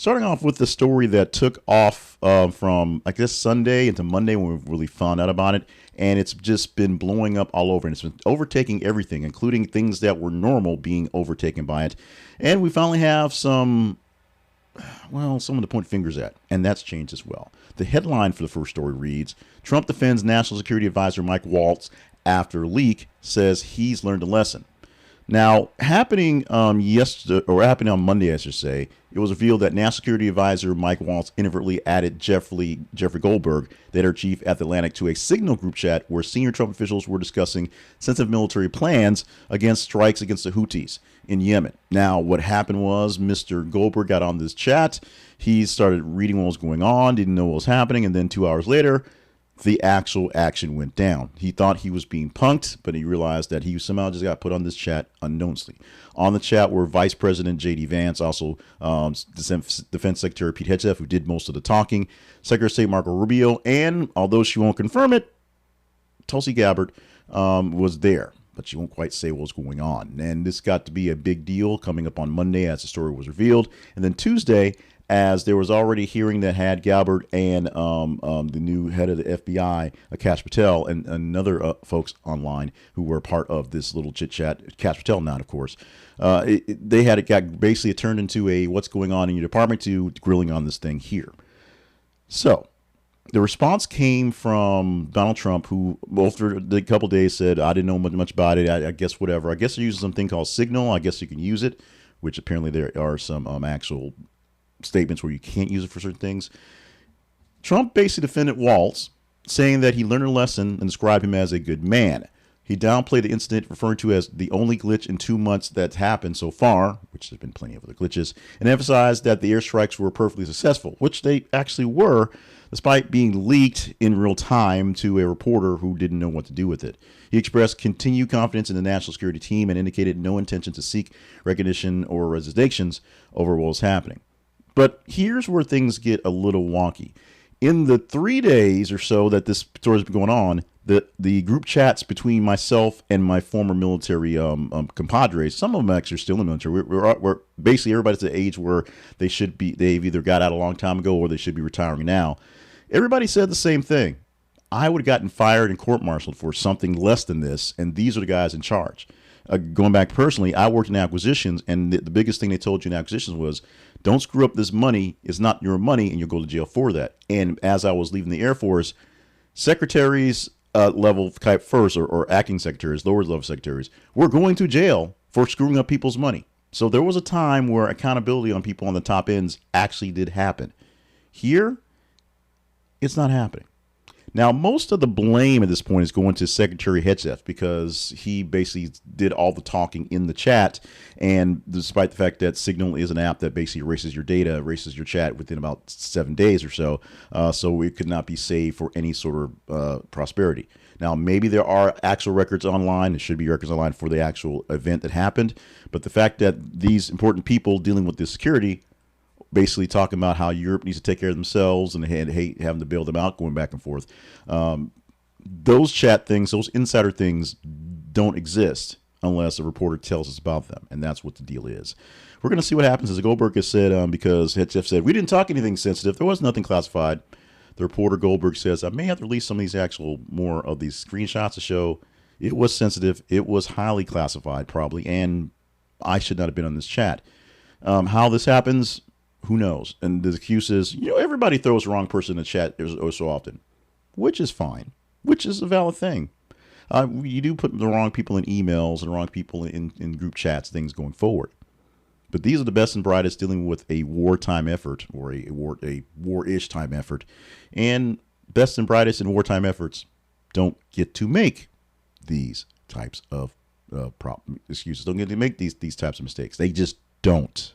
Starting off with the story that took off from, I guess, Sunday into Monday when we really found out about it. And it's just been blowing up all over. And it's been overtaking everything, including things that were normal being overtaken by it. And we finally have some, well, someone to point fingers at. And that's changed as well. The headline for the first story reads, Trump defends National Security Advisor Mike Waltz after leak, says he's learned a lesson. Now, happening yesterday, or happening on Monday, I should say, it was revealed that National Security Advisor Mike Waltz inadvertently added Jeffrey Goldberg, the editor chief at The Atlantic, to a Signal group chat where senior Trump officials were discussing sensitive military plans against strikes against the Houthis in Yemen. Now, what happened was Mr. Goldberg got on this chat. He started reading what was going on, didn't know what was happening, and then 2 hours later, the actual action went down. He thought he was being punked, but he realized that he somehow just got put on this chat unknowingly. On the chat were Vice President J.D. Vance, also Defense Secretary Pete Hegseth, who did most of the talking, Secretary of State Marco Rubio, and although she won't confirm it, Tulsi Gabbard was there, but she won't quite say what was going on. And this got to be a big deal coming up on Monday as the story was revealed. And then Tuesday, as there was already a hearing that had Gabbard and the new head of the FBI, Kash Patel, and other folks online who were part of this little chit-chat. Kash Patel not, of course. They had it got basically it turned into a what's going on in your department to grilling on this thing here. So the response came from Donald Trump, who after the couple days said, I didn't know much about it. I guess whatever. I guess they're using something called Signal. I guess you can use it, which apparently there are some actual statements where you can't use it for certain things. Trump basically defended Waltz, saying that he learned a lesson and described him as a good man. He downplayed the incident, referring to as the only glitch in 2 months that's happened so far, which there's been plenty of other glitches, and emphasized that the airstrikes were perfectly successful, which they actually were, despite being leaked in real time to a reporter who didn't know what to do with it. He expressed continued confidence in the national security team and indicated no intention to seek recognition or resignations over what was happening. But here's where things get a little wonky. In the 3 days or so that this story has been going on, the group chats between myself and my former military compadres, some of them actually are still in the military. We're basically everybody's at the age where they've either got out a long time ago or they should be retiring now. Everybody said the same thing. I would have gotten fired and court-martialed for something less than this, and these are the guys in charge. Going back personally, I worked in acquisitions, and the biggest thing they told you in acquisitions was, don't screw up this money. It's not your money, and you'll go to jail for that. And as I was leaving the Air Force, secretaries level type first, or acting secretaries, lower level secretaries, were going to jail for screwing up people's money. So there was a time where accountability on people on the top ends actually did happen. Here, it's not happening. Now, most of the blame at this point is going to Secretary Hegseth because he basically did all the talking in the chat. And despite the fact that Signal is an app that basically erases your data, erases your chat within about 7 days or so, so it could not be saved for any sort of prosperity. Now, maybe there are actual records online. There should be records online for the actual event that happened. But the fact that these important people dealing with this security basically talking about how Europe needs to take care of themselves and hate having to bail them out, going back and forth. Those chat things, those insider things don't exist unless a reporter tells us about them. And that's what the deal is. We're going to see what happens, as Goldberg has said, because Hegseth said, we didn't talk anything sensitive. There was nothing classified. The reporter Goldberg says, I may have to release some of these more of these screenshots to show it was sensitive. It was highly classified, probably. And I should not have been on this chat. How this happens, who knows? And the excuse is, everybody throws the wrong person in the chat so often, which is fine, which is a valid thing. You do put the wrong people in emails and the wrong people in group chats, things going forward. But these are the best and brightest dealing with a wartime effort or a war-ish time effort. And best and brightest in wartime efforts don't get to make these types of excuses. Don't get to make these types of mistakes. They just don't.